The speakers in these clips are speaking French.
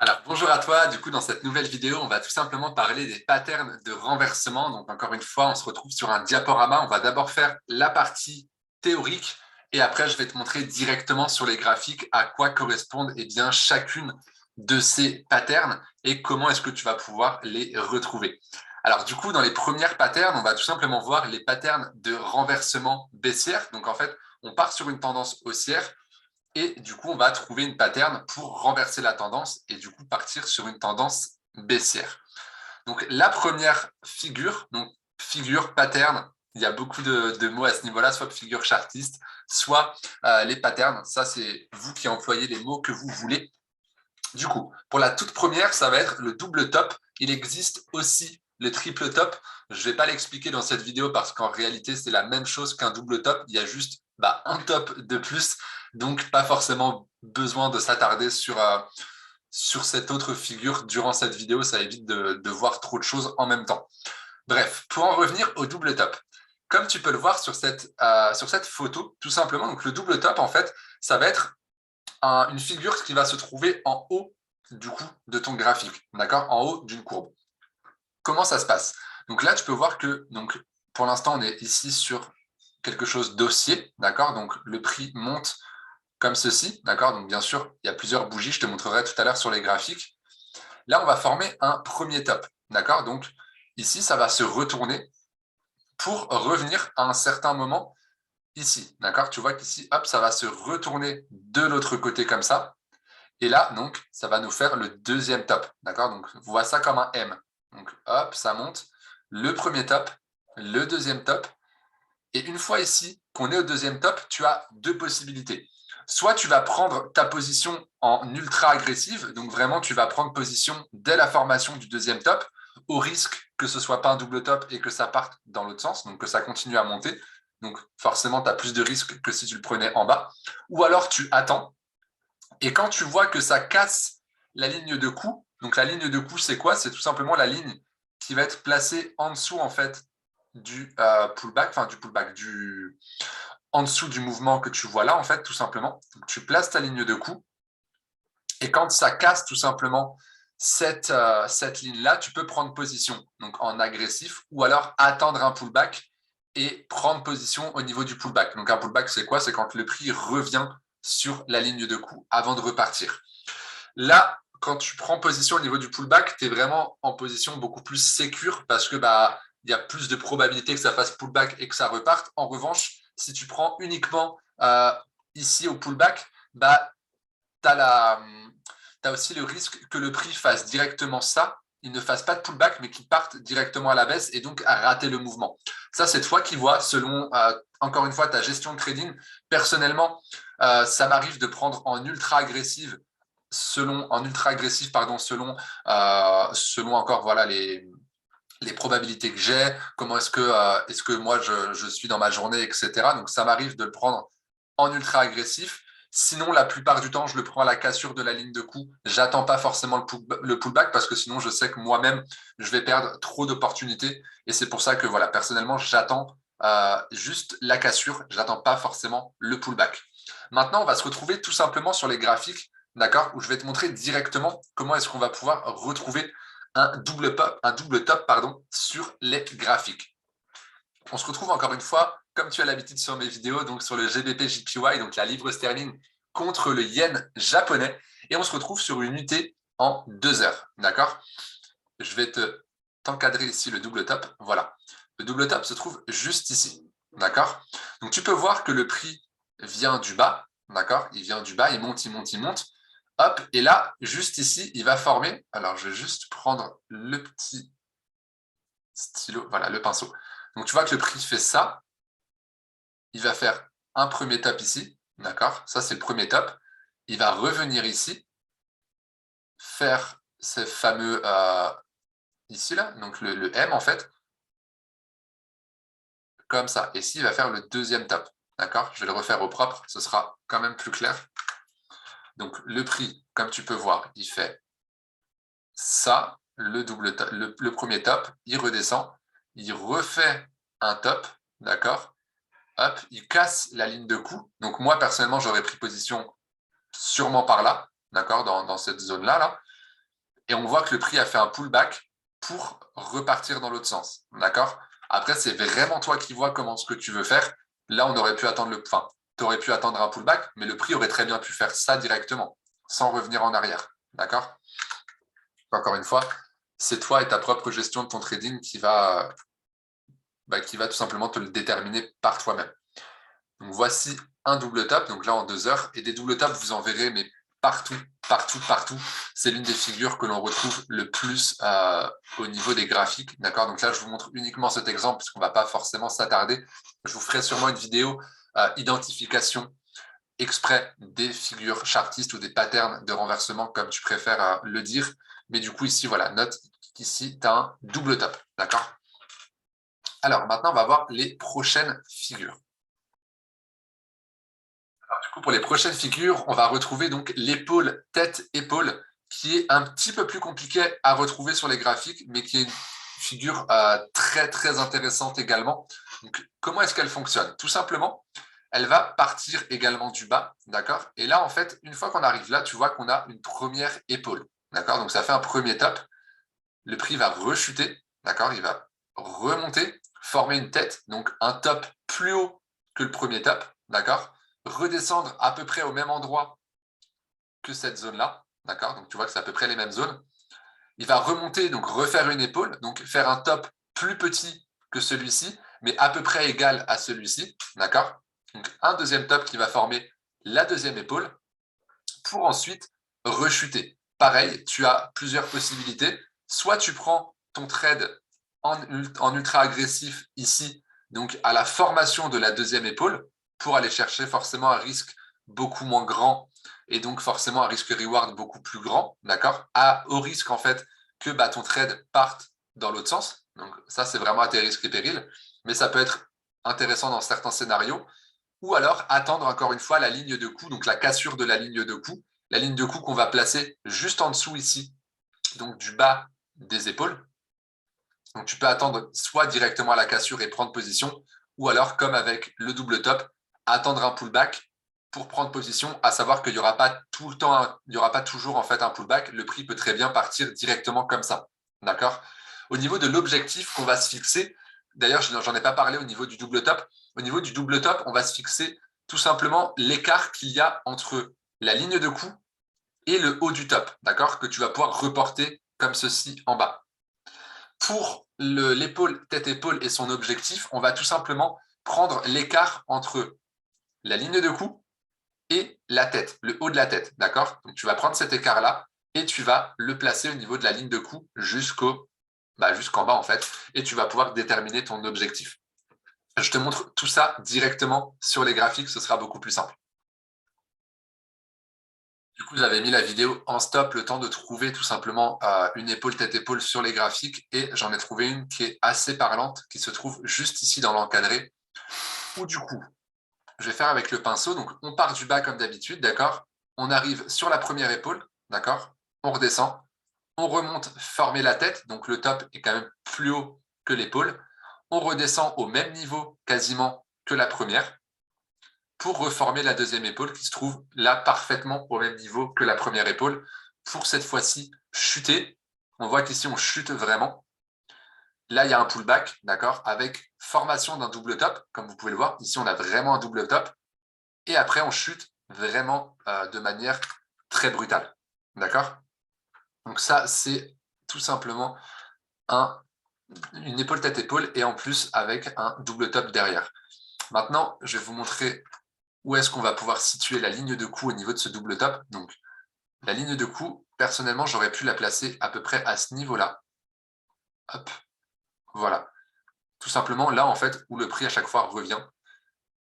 Alors, bonjour à toi. Du coup, dans cette nouvelle vidéo, on va tout simplement parler des patterns de renversement. Donc, encore une fois, on se retrouve sur un diaporama. On va d'abord faire la partie théorique et après, je vais te montrer directement sur les graphiques à quoi correspondent chacune de ces patterns et comment est-ce que tu vas pouvoir les retrouver. Alors, du coup, dans les premières patterns, on va tout simplement voir les patterns de renversement baissière. Donc, en fait, on part sur une tendance haussière. Et du coup, on va trouver une pattern pour renverser la tendance et du coup partir sur une tendance baissière. Donc la première figure, donc figure, pattern, il y a beaucoup de mots à ce niveau-là, soit figure chartiste, soit les patterns. Ça, c'est vous qui employez les mots que vous voulez. Du coup, pour la toute première, ça va être le double top. Il existe aussi le triple top. Je ne vais pas l'expliquer dans cette vidéo parce qu'en réalité, c'est la même chose qu'un double top. Il y a juste un top de plus. Donc, pas forcément besoin de s'attarder sur cette autre figure durant cette vidéo. Ça évite de voir trop de choses en même temps. Bref, pour en revenir au double top. Comme tu peux le voir sur cette photo, tout simplement, donc le double top, en fait, ça va être une figure qui va se trouver en haut du coup de ton graphique, d'accord, en haut d'une courbe. Comment ça se passe? Donc là, tu peux voir que pour l'instant, on est ici sur quelque chose d'haussier, d'accord? Donc le prix monte comme ceci, d'accord? Donc bien sûr, il y a plusieurs bougies, je te montrerai tout à l'heure sur les graphiques. Là, on va former un premier top, d'accord? Donc ici, ça va se retourner pour revenir à un certain moment ici, d'accord? Tu vois qu'ici, hop, ça va se retourner de l'autre côté comme ça. Et là, donc, ça va nous faire le deuxième top. D'accord? Donc, vois ça comme un M. Donc, hop, ça monte. Le premier top, le deuxième top. Et une fois ici qu'on est au deuxième top, tu as deux possibilités. Soit tu vas prendre ta position en ultra agressive, donc vraiment tu vas prendre position dès la formation du deuxième top, au risque que ce ne soit pas un double top et que ça parte dans l'autre sens, donc que ça continue à monter. Donc forcément, tu as plus de risques que si tu le prenais en bas. Ou alors tu attends et quand tu vois que ça casse la ligne de coup, donc la ligne de coup, c'est quoi? C'est tout simplement la ligne qui va être placée en dessous en fait du pullback, en dessous du mouvement que tu vois là en fait, tout simplement. Donc, tu places ta ligne de coup et quand ça casse tout simplement cette ligne-là, tu peux prendre position donc en agressif ou alors attendre un pullback et prendre position au niveau du pullback. Donc un pullback, c'est quoi? C'est quand le prix revient sur la ligne de coup avant de repartir. Là, quand tu prends position au niveau du pullback, tu es vraiment en position beaucoup plus sécure parce que il y a plus de probabilité que ça fasse pullback et que ça reparte. En revanche, si tu prends uniquement ici au pullback, tu as aussi le risque que le prix fasse directement ça, il ne fasse pas de pullback, mais qu'il parte directement à la baisse et donc à rater le mouvement. Ça, c'est toi qui vois selon, encore une fois, ta gestion de trading. Personnellement, ça m'arrive de prendre en ultra agressive selon encore voilà les probabilités que j'ai, comment est-ce que moi je suis dans ma journée, etc. Donc ça m'arrive de le prendre en ultra agressif. Sinon, la plupart du temps, je le prends à la cassure de la ligne de coup. J'attends pas forcément le pullback parce que sinon, je sais que moi-même, je vais perdre trop d'opportunités. Et c'est pour ça que, voilà, personnellement, j'attends juste la cassure. J'attends pas forcément le pullback. Maintenant, on va se retrouver tout simplement sur les graphiques, d'accord, où je vais te montrer directement comment est-ce qu'on va pouvoir retrouver un double top pardon, sur les graphiques. On se retrouve encore une fois, comme tu as l'habitude sur mes vidéos, donc sur le GBP-JPY, donc la livre sterling contre le yen japonais, et on se retrouve sur une unité en 2 heures, d'accord? Je vais t'encadrer ici le double top, voilà. Le double top se trouve juste ici, d'accord? Donc tu peux voir que le prix vient du bas, d'accord? Il vient du bas, il monte, il monte, il monte, hop, et là, juste ici, il va former, alors je vais juste prendre le petit stylo, voilà, le pinceau. Donc tu vois que le prix fait ça, il va faire un premier top ici, d'accord? Ça, c'est le premier top. Il va revenir ici, faire ce fameux ici, là, donc le M en fait, comme ça. Et ici, il va faire le deuxième top, d'accord? Je vais le refaire au propre, ce sera quand même plus clair. Donc le prix, comme tu peux voir, il fait ça, le premier top, il redescend, il refait un top, d'accord? Hop, il casse la ligne de coup. Donc moi, personnellement, j'aurais pris position sûrement par là, d'accord, dans cette zone-là. Là. et on voit que le prix a fait un pullback pour repartir dans l'autre sens. D'accord? Après, c'est vraiment toi qui vois comment ce que tu veux faire. Là, on aurait pu attendre tu aurais pu attendre un pullback, mais le prix aurait très bien pu faire ça directement, sans revenir en arrière. D'accord? Encore une fois, c'est toi et ta propre gestion de ton trading qui va tout simplement te le déterminer par toi-même. Donc, voici un double top, donc là en 2 heures, et des double tops, vous en verrez, mais partout, partout, partout. C'est l'une des figures que l'on retrouve le plus au niveau des graphiques. D'accord? Donc là, je vous montre uniquement cet exemple, puisqu'on ne va pas forcément s'attarder. Je vous ferai sûrement une vidéo identification exprès des figures chartistes ou des patterns de renversement, comme tu préfères le dire. Mais du coup, ici, voilà, note qu'ici, tu as un double top. D'accord? Alors, maintenant, on va voir les prochaines figures. Alors, du coup, pour les prochaines figures, on va retrouver donc l'épaule, tête-épaule, qui est un petit peu plus compliqué à retrouver sur les graphiques, mais qui est une figure très, très intéressante également. Donc, comment est-ce qu'elle fonctionne? Tout simplement, elle va partir également du bas, d'accord? Et là, en fait, une fois qu'on arrive là, tu vois qu'on a une première épaule, d'accord? Donc, ça fait un premier top. Le prix va rechuter, d'accord? Il va remonter, former une tête, donc un top plus haut que le premier top, d'accord? Redescendre à peu près au même endroit que cette zone-là, d'accord? Donc tu vois que c'est à peu près les mêmes zones. Il va remonter, donc refaire une épaule, donc faire un top plus petit que celui-ci, mais à peu près égal à celui-ci, d'accord? Donc un deuxième top qui va former la deuxième épaule pour ensuite rechuter. Pareil, tu as plusieurs possibilités. Soit tu prends ton trade en ultra agressif ici, donc à la formation de la deuxième épaule, pour aller chercher forcément un risque beaucoup moins grand et donc forcément un risque reward beaucoup plus grand, d'accord? Au risque en fait que ton trade parte dans l'autre sens. Donc ça, c'est vraiment à tes risques et périls, mais ça peut être intéressant dans certains scénarios. Ou alors attendre encore une fois la ligne de coup, donc la cassure de la ligne de coup, la ligne de coup qu'on va placer juste en dessous ici, donc du bas des épaules. Donc tu peux attendre soit directement à la cassure et prendre position, ou alors comme avec le double top, attendre un pullback pour prendre position, à savoir qu'il n'y aura pas tout le temps, il n'y aura pas toujours en fait un pullback, le prix peut très bien partir directement comme ça. D'accord? Au niveau de l'objectif qu'on va se fixer, d'ailleurs j'en ai pas parlé au niveau du double top, au niveau du double top, on va se fixer tout simplement l'écart qu'il y a entre la ligne de coup et le haut du top, d'accord? Que tu vas pouvoir reporter comme ceci en bas. Pour l'épaule, tête-épaule et son objectif, on va tout simplement prendre l'écart entre la ligne de coup et la tête, le haut de la tête, d'accord? Donc tu vas prendre cet écart-là et tu vas le placer au niveau de la ligne de coup jusqu'en bas en fait, et tu vas pouvoir déterminer ton objectif. Je te montre tout ça directement sur les graphiques, ce sera beaucoup plus simple. Du coup, j'avais mis la vidéo en stop, le temps de trouver tout simplement une épaule tête-épaule sur les graphiques, et j'en ai trouvé une qui est assez parlante, qui se trouve juste ici dans l'encadré, où du coup, je vais faire avec le pinceau. Donc, on part du bas comme d'habitude, d'accord? On arrive sur la première épaule, d'accord? On redescend, on remonte, former la tête, donc le top est quand même plus haut que l'épaule. On redescend au même niveau quasiment que la première, pour reformer la deuxième épaule qui se trouve là parfaitement au même niveau que la première épaule, pour cette fois-ci chuter. On voit qu'ici on chute vraiment. Là, il y a un pullback, d'accord, avec formation d'un double top, comme vous pouvez le voir. Ici, on a vraiment un double top. Et après, on chute vraiment de manière très brutale. D'accord? Donc ça, c'est tout simplement une épaule tête-épaule et en plus avec un double top derrière. Maintenant, je vais vous montrer où est-ce qu'on va pouvoir situer la ligne de coup au niveau de ce double top. Donc, la ligne de coup, personnellement, j'aurais pu la placer à peu près à ce niveau-là. Hop, voilà. Tout simplement là, en fait, où le prix à chaque fois revient,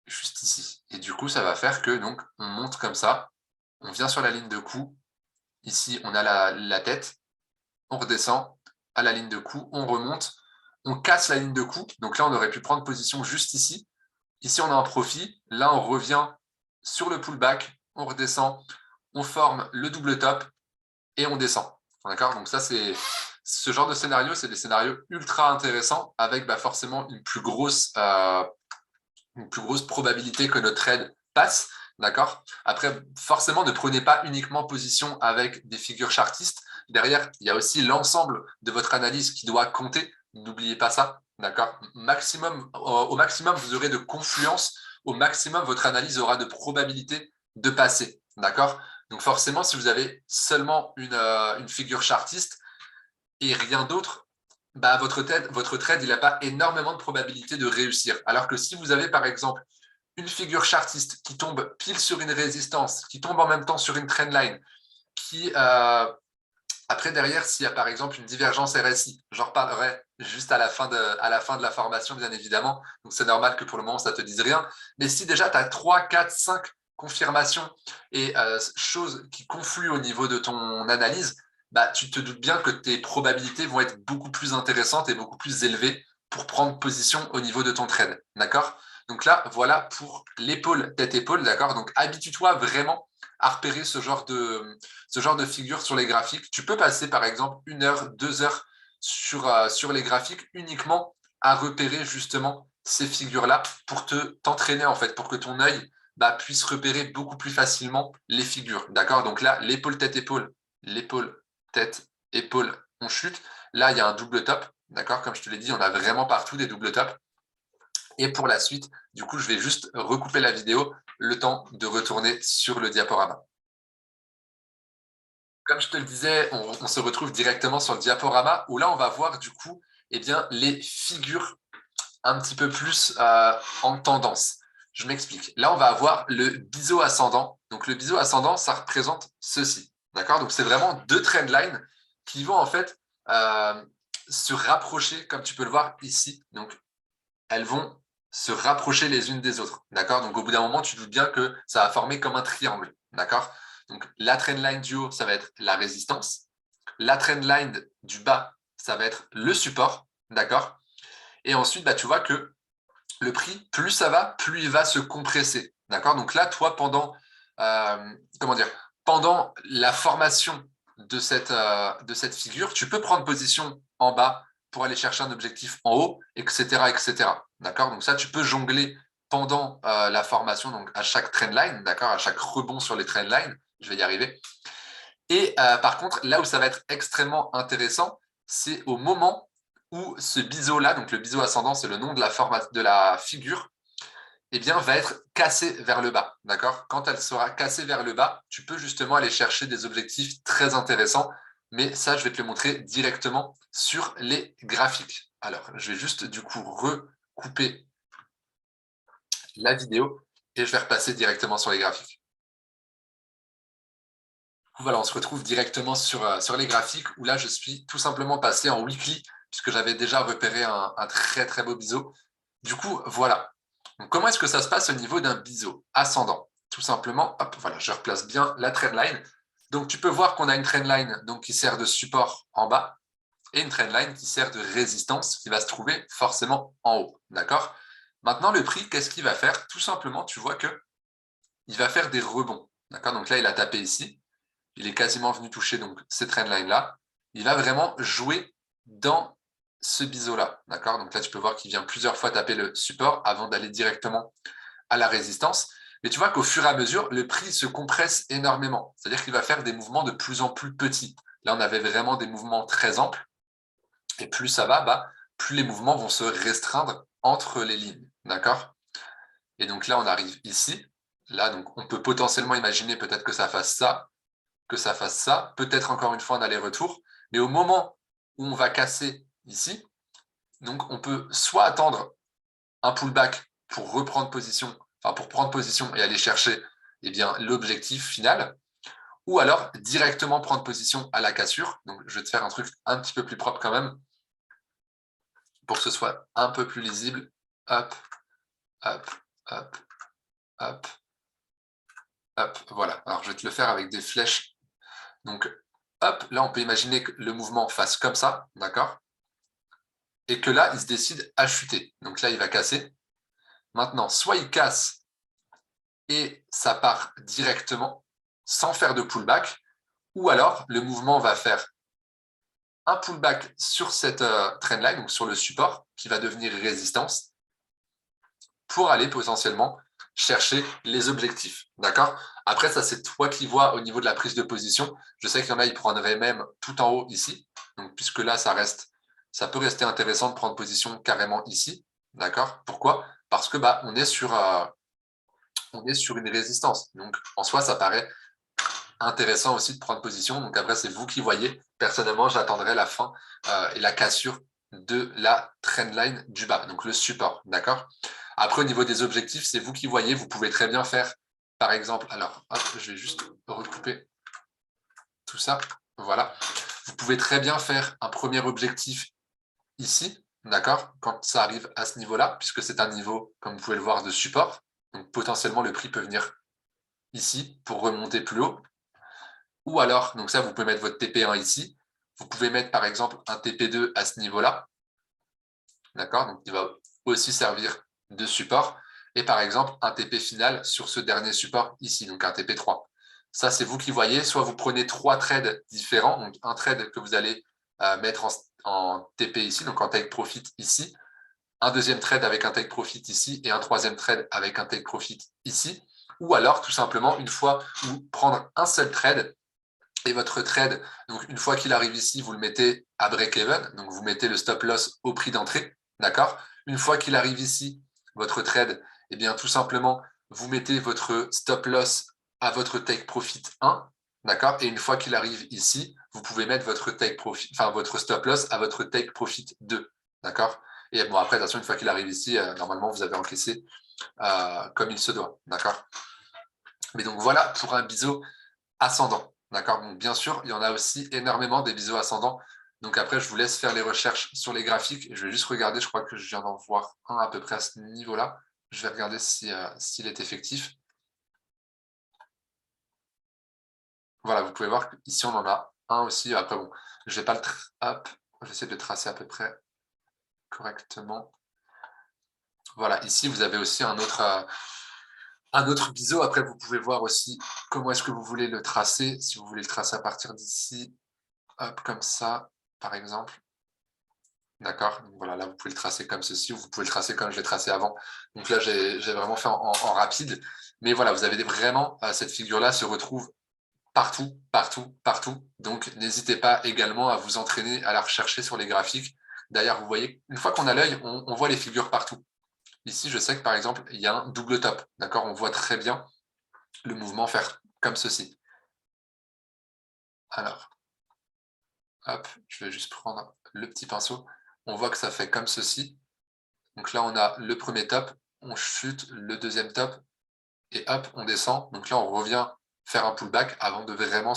juste ici. Et du coup, ça va faire que donc on monte comme ça, on vient sur la ligne de coup. Ici, on a la tête, on redescend à la ligne de coup, on remonte, on casse la ligne de coup. Donc là, on aurait pu prendre position juste ici. Ici, on a un profit. Là, on revient sur le pullback, on redescend, on forme le double top et on descend. D'accord? Donc ça, c'est ce genre de scénario, c'est des scénarios ultra intéressants avec forcément une plus grosse probabilité que notre trade passe. D'accord? Après, forcément, ne prenez pas uniquement position avec des figures chartistes. Derrière, il y a aussi l'ensemble de votre analyse qui doit compter. N'oubliez pas ça. D'accord? Au maximum, vous aurez de confluence. Au maximum, votre analyse aura de probabilité de passer. D'accord? Donc forcément, si vous avez seulement une figure chartiste et rien d'autre, bah, votre trade, il n'a pas énormément de probabilité de réussir. Alors que si vous avez, par exemple, une figure chartiste qui tombe pile sur une résistance, qui tombe en même temps sur une trendline, qui, après, derrière, s'il y a par exemple une divergence RSI, j'en reparlerai juste à la fin de la formation, bien évidemment. Donc, c'est normal que pour le moment, ça ne te dise rien. Mais si déjà tu as 3, 4, 5 confirmations et choses qui confluent au niveau de ton analyse, bah, tu te doutes bien que tes probabilités vont être beaucoup plus intéressantes et beaucoup plus élevées pour prendre position au niveau de ton trade. D'accord? Donc là, voilà pour l'épaule, tête-épaule. D'accord? Donc, habitue-toi vraiment à repérer ce genre de figure sur les graphiques. Tu peux passer par exemple 1 heure, 2 heures sur les graphiques uniquement à repérer justement ces figures-là pour t'entraîner en fait, pour que ton œil puisse repérer beaucoup plus facilement les figures. D'accord? Donc là, l'épaule, tête, épaule, on chute. Là, il y a un double top. D'accord? Comme je te l'ai dit, on a vraiment partout des doubles tops. Et pour la suite, du coup, je vais juste recouper la vidéo, le temps de retourner sur le diaporama. Comme je te le disais, on se retrouve directement sur le diaporama où là, on va voir du coup les figures un petit peu plus en tendance. Je m'explique. Là, on va avoir le biseau ascendant. Donc, le biseau ascendant, ça représente ceci. D'accord? Donc, c'est vraiment deux trendlines qui vont en fait se rapprocher, comme tu peux le voir ici. Donc, elles vont se rapprocher les unes des autres. D'accord? Donc, au bout d'un moment, tu te doutes bien que ça va former comme un triangle. D'accord? Donc, la trendline du haut, ça va être la résistance. La trendline du bas, ça va être le support. D'accord? Et ensuite, tu vois que le prix, plus ça va, plus il va se compresser. D'accord? Donc là, toi, pendant la formation de cette figure, tu peux prendre position en bas pour aller chercher un objectif en haut, etc., etc. D'accord? Donc ça, tu peux jongler pendant la formation, donc à chaque trendline, d'accord, à chaque rebond sur les trendlines. Je vais y arriver. Et par contre, là où ça va être extrêmement intéressant, c'est au moment où ce biseau-là, donc le biseau ascendant, c'est le nom de la figure, va être cassé vers le bas. D'accord? Quand elle sera cassée vers le bas, tu peux justement aller chercher des objectifs très intéressants. Mais ça, je vais te le montrer directement sur les graphiques. Alors, je vais juste du coup recouper la vidéo et je vais repasser directement sur les graphiques. Voilà, on se retrouve directement sur les graphiques où là, je suis tout simplement passé en weekly puisque j'avais déjà repéré un très, très beau biseau. Du coup, voilà. Donc, comment est-ce que ça se passe au niveau d'un biseau ascendant? Tout simplement, hop, voilà, je replace bien la trendline. Donc, tu peux voir qu'on a une trendline donc, qui sert de support en bas et une trendline qui sert de résistance qui va se trouver forcément en haut. D'accord? Maintenant, le prix, qu'est-ce qu'il va faire? Tout simplement, tu vois qu'il va faire des rebonds. D'accord? Donc là, il a tapé ici. Il est quasiment venu toucher donc, ces trendlines-là. Il va vraiment jouer dans ce biseau-là. D'accord? Donc là, tu peux voir qu'il vient plusieurs fois taper le support avant d'aller directement à la résistance. Mais tu vois qu'au fur et à mesure, le prix se compresse énormément. C'est-à-dire qu'il va faire des mouvements de plus en plus petits. Là, on avait vraiment des mouvements très amples. Et plus ça va, plus les mouvements vont se restreindre entre les lignes. D'accord? Et donc là, on arrive ici. Là, donc, on peut potentiellement imaginer peut-être que ça fasse ça, peut-être encore une fois un aller-retour. Mais au moment où on va casser ici, donc on peut soit attendre un pullback pour reprendre position, pour prendre position et aller chercher l'objectif final, ou alors directement prendre position à la cassure. Donc je vais te faire un truc un petit peu plus propre quand même, pour que ce soit un peu plus lisible. Hop, hop, hop, hop, hop, voilà. Alors je vais te le faire avec des flèches. Donc hop, là on peut imaginer que le mouvement fasse comme ça, d'accord? Et que là, il se décide à chuter. Donc là, il va casser. Maintenant, soit il casse et ça part directement, sans faire de pullback, ou alors le mouvement va faire un pullback sur cette trendline, donc sur le support, qui va devenir résistance, pour aller potentiellement chercher les objectifs. D'accord? Après, ça, c'est toi qui vois au niveau de la prise de position. Je sais qu'il y en a, ils prendraient même tout en haut ici. Donc, puisque là, ça peut rester intéressant de prendre position carrément ici. D'accord? Pourquoi? Parce que on est sur une résistance. Donc, en soi, ça paraît intéressant aussi de prendre position. Donc, après, c'est vous qui voyez. Personnellement, j'attendrai la fin et la cassure de la trendline du bas, donc le support. D'accord? Après, au niveau des objectifs, c'est vous qui voyez. Vous pouvez très bien faire, par exemple, alors, hop, je vais juste recouper tout ça. Voilà. Vous pouvez très bien faire un premier objectif ici, d'accord, quand ça arrive à ce niveau-là, puisque c'est un niveau, comme vous pouvez le voir, de support. Donc, potentiellement, le prix peut venir ici pour remonter plus haut. Ou alors, donc ça, vous pouvez mettre votre TP1 ici. Vous pouvez mettre, par exemple, un TP2 à ce niveau-là. D'accord? Donc, il va aussi servir de support. Et par exemple, un TP final sur ce dernier support ici, donc un TP3. Ça, c'est vous qui voyez. Soit vous prenez 3 trades différents, donc un trade que vous allez mettre en TP ici, donc en take profit ici, un deuxième trade avec un take profit ici et un troisième trade avec un take profit ici. Ou alors, tout simplement, une fois, vous prendre un seul trade et votre trade, donc une fois qu'il arrive ici, vous le mettez à break-even, donc vous mettez le stop loss au prix d'entrée, d'accord? Une fois qu'il arrive ici, votre trade, eh bien tout simplement, vous mettez votre stop loss à votre take profit 1, d'accord? Et une fois qu'il arrive ici, vous pouvez mettre votre take profit, enfin votre stop loss à votre take profit 2, d'accord? Et bon, après, attention, une fois qu'il arrive ici, normalement, vous avez encaissé comme il se doit, d'accord? Mais donc voilà pour un biseau ascendant. D'accord? Donc, bien sûr, il y en a aussi énormément des biseaux ascendants. Donc après, je vous laisse faire les recherches sur les graphiques. Je vais juste regarder, je crois que je viens d'en voir un à peu près à ce niveau-là. Je vais regarder s'il est effectif. Voilà, vous pouvez voir qu'ici, on en a un aussi. Après, bon, je vais pas le... Hop, j'essaie de le tracer à peu près correctement. Voilà, ici, vous avez aussi un autre biseau. Après, vous pouvez voir aussi comment est-ce que vous voulez le tracer. Si vous voulez le tracer à partir d'ici, hop, comme ça, par exemple. D'accord? Donc voilà, là, vous pouvez le tracer comme ceci, ou vous pouvez le tracer comme je l'ai tracé avant. Donc là, j'ai vraiment fait en rapide. Mais voilà, vous avez vraiment, cette figure-là se retrouve partout, partout, partout. Donc, n'hésitez pas également à vous entraîner à la rechercher sur les graphiques. D'ailleurs, vous voyez, une fois qu'on a l'œil, on voit les figures partout. Ici, je sais que par exemple, il y a un double top. D'accord? On voit très bien le mouvement faire comme ceci. Alors, hop, je vais juste prendre le petit pinceau. On voit que ça fait comme ceci. Donc là, on a le premier top, on chute, le deuxième top, et hop, on descend. Donc là, on revient faire un pullback avant de vraiment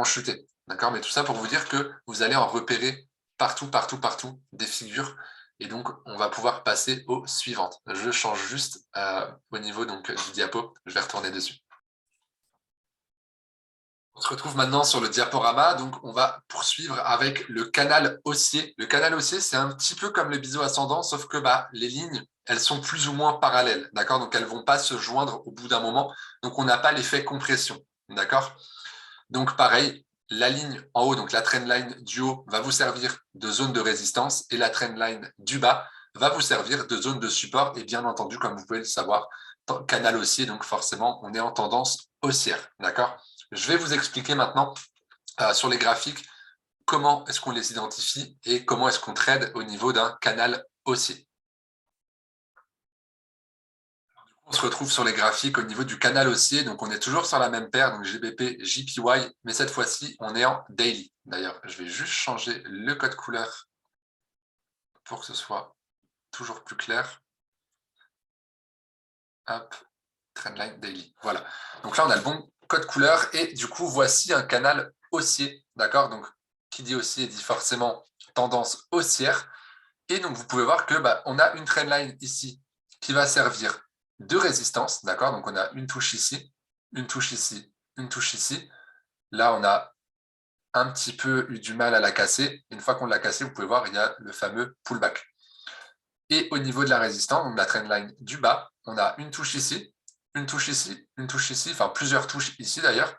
chuter. D'accord? Mais tout ça pour vous dire que vous allez en repérer partout, partout, partout des figures. Et donc, on va pouvoir passer aux suivantes. Je change juste au niveau donc, du diapo. Je vais retourner dessus. On se retrouve maintenant sur le diaporama, donc on va poursuivre avec le canal haussier. Le canal haussier, c'est un petit peu comme le biseau ascendant, sauf que les lignes, elles sont plus ou moins parallèles, d'accord? Donc elles ne vont pas se joindre au bout d'un moment, donc on n'a pas l'effet compression, d'accord? Donc pareil, la ligne en haut, donc la trendline du haut, va vous servir de zone de résistance et la trendline du bas va vous servir de zone de support. Et bien entendu, comme vous pouvez le savoir, canal haussier, donc forcément, on est en tendance haussière, d'accord? Je vais vous expliquer maintenant sur les graphiques comment est-ce qu'on les identifie et comment est-ce qu'on trade au niveau d'un canal haussier. On se retrouve sur les graphiques au niveau du canal haussier, donc on est toujours sur la même paire, donc GBP, JPY, mais cette fois-ci, on est en daily. D'ailleurs, je vais juste changer le code couleur pour que ce soit toujours plus clair. Hop, trendline daily. Voilà. Donc là, on a le bon code couleur et du coup, voici un canal haussier. D'accord? Donc, qui dit haussier dit forcément tendance haussière. Et donc, vous pouvez voir que on a une trendline ici qui va servir de résistance. D'accord? Donc, on a une touche ici, une touche ici, une touche ici. Là, on a un petit peu eu du mal à la casser. Une fois qu'on l'a cassée, vous pouvez voir, il y a le fameux pullback. Et au niveau de la résistance, donc la trendline du bas, on a une touche ici, une touche ici, une touche ici, enfin plusieurs touches ici d'ailleurs,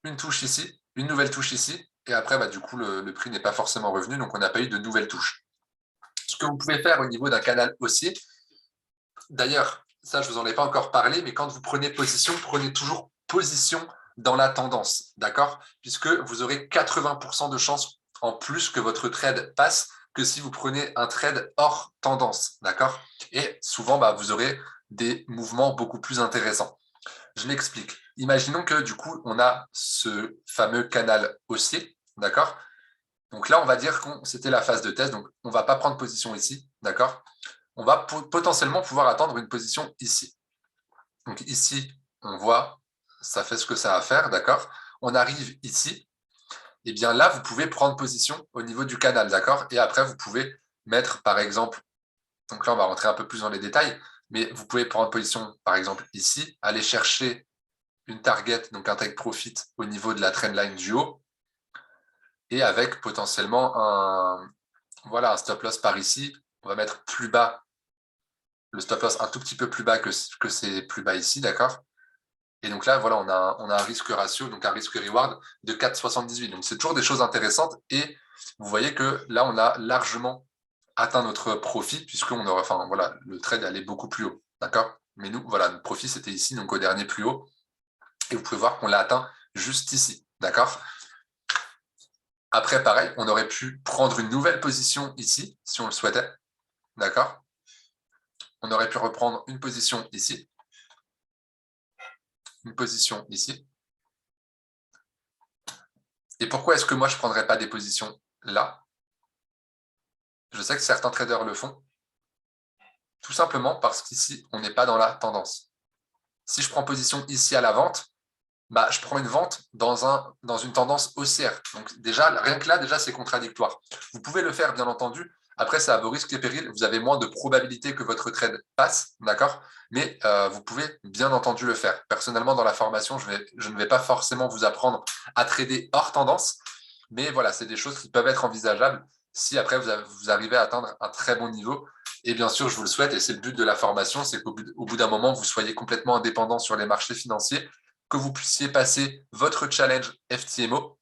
une touche ici, une nouvelle touche ici, et après, du coup, le prix n'est pas forcément revenu, donc on n'a pas eu de nouvelle touche. Ce que vous pouvez faire au niveau d'un canal haussier, d'ailleurs, ça, je ne vous en ai pas encore parlé, mais quand vous prenez position, prenez toujours position dans la tendance, d'accord? Puisque vous aurez 80% de chances en plus que votre trade passe que si vous prenez un trade hors tendance, d'accord? Et souvent, vous aurez des mouvements beaucoup plus intéressants. Je m'explique. Imaginons que du coup, on a ce fameux canal haussier, d'accord? Donc là, on va dire que c'était la phase de test, donc on ne va pas prendre position ici, d'accord? On va potentiellement pouvoir attendre une position ici. Donc ici, on voit, ça fait ce que ça a à faire, d'accord? On arrive ici, et bien là, vous pouvez prendre position au niveau du canal, d'accord? Et après, vous pouvez mettre, par exemple, donc là, on va rentrer un peu plus dans les détails, mais vous pouvez prendre position, par exemple, ici, aller chercher une target, donc un take profit au niveau de la trendline du haut, et avec potentiellement un stop loss par ici. On va mettre plus bas, le stop loss un tout petit peu plus bas que c'est plus bas ici, d'accord? Et donc là, voilà, on a un risque ratio, donc un risque reward de 4,78. Donc c'est toujours des choses intéressantes. Et vous voyez que là, on a largement atteint notre profit, puisqu'on aura, enfin voilà, le trade allait beaucoup plus haut, d'accord? Mais nous, voilà, notre profit, c'était ici, donc au dernier plus haut. Et vous pouvez voir qu'on l'a atteint juste ici, d'accord? Après, pareil, on aurait pu prendre une nouvelle position ici, si on le souhaitait, d'accord? On aurait pu reprendre une position ici, une position ici. Et pourquoi est-ce que moi, je ne prendrais pas des positions là? Je sais que certains traders le font, tout simplement parce qu'ici, on n'est pas dans la tendance. Si je prends position ici à la vente, je prends une vente dans une tendance haussière. Donc déjà, rien que là, déjà, c'est contradictoire. Vous pouvez le faire, bien entendu. Après, c'est à vos risques et périls. Vous avez moins de probabilité que votre trade passe, d'accord? Mais vous pouvez, bien entendu, le faire. Personnellement, dans la formation, je ne vais pas forcément vous apprendre à trader hors tendance. Mais voilà, c'est des choses qui peuvent être envisageables si après, vous arrivez à atteindre un très bon niveau. Et bien sûr, je vous le souhaite, et c'est le but de la formation, c'est qu'au bout d'un moment, vous soyez complètement indépendant sur les marchés financiers, que vous puissiez passer votre challenge FTMO.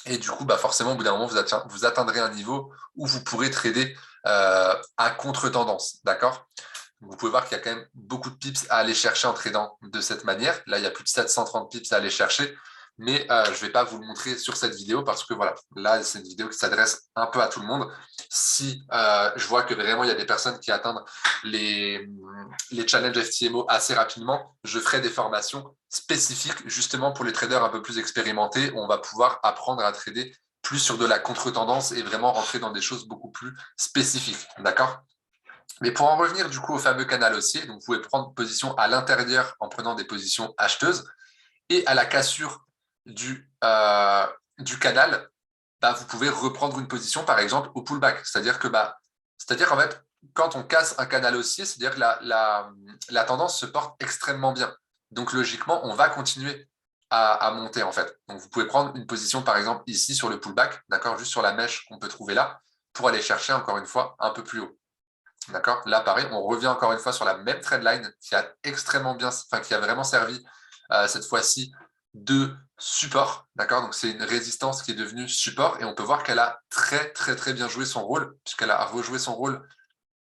Et du coup, forcément, au bout d'un moment, vous atteindrez un niveau où vous pourrez trader à contre-tendance. D'accord? Vous pouvez voir qu'il y a quand même beaucoup de pips à aller chercher en tradant de cette manière. Là, il y a plus de 730 pips à aller chercher. Mais je ne vais pas vous le montrer sur cette vidéo parce que voilà, là, c'est une vidéo qui s'adresse un peu à tout le monde. Si je vois que vraiment, il y a des personnes qui atteignent les challenges FTMO assez rapidement, je ferai des formations spécifiques justement pour les traders un peu plus expérimentés où on va pouvoir apprendre à trader plus sur de la contre-tendance et vraiment rentrer dans des choses beaucoup plus spécifiques. D'accord? Mais pour en revenir du coup au fameux canal haussier, donc vous pouvez prendre position à l'intérieur en prenant des positions acheteuses et à la cassure du canal, vous pouvez reprendre une position par exemple au pullback. C'est-à-dire que en fait, quand on casse un canal haussier, c'est-à-dire que la tendance se porte extrêmement bien. Donc logiquement, on va continuer à monter en fait. Donc vous pouvez prendre une position par exemple ici sur le pullback, d'accord, juste sur la mèche qu'on peut trouver là, pour aller chercher encore une fois un peu plus haut. D'accord? Là, pareil, on revient encore une fois sur la même trendline qui a extrêmement bien, qui a vraiment servi cette fois-ci de support. D'accord? Donc, c'est une résistance qui est devenue support et on peut voir qu'elle a très, très, très bien joué son rôle, puisqu'elle a rejoué son rôle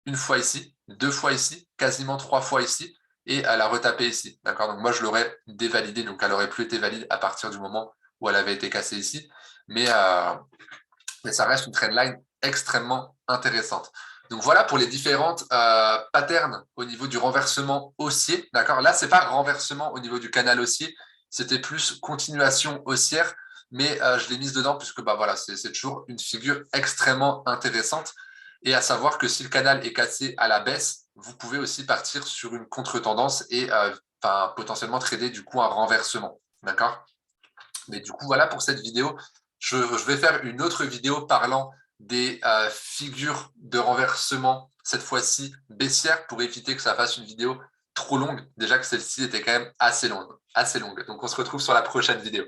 une fois ici, deux fois ici, quasiment trois fois ici, et elle a retapé ici. D'accord? Donc, moi, je l'aurais dévalidée, donc elle n'aurait plus été valide à partir du moment où elle avait été cassée ici. Mais ça reste une trendline extrêmement intéressante. Donc voilà pour les différentes patterns au niveau du renversement haussier. D'accord? Là, ce n'est pas renversement au niveau du canal haussier, c'était plus continuation haussière, mais je l'ai mise dedans puisque voilà, c'est toujours une figure extrêmement intéressante. Et à savoir que si le canal est cassé à la baisse, vous pouvez aussi partir sur une contre-tendance et potentiellement trader du coup un renversement. D'accord? Mais du coup, voilà pour cette vidéo. Je vais faire une autre vidéo parlant des figures de renversement, cette fois-ci baissière, pour éviter que ça fasse une vidéo trop longue. Déjà que celle-ci était quand même assez longue. Donc, on se retrouve sur la prochaine vidéo.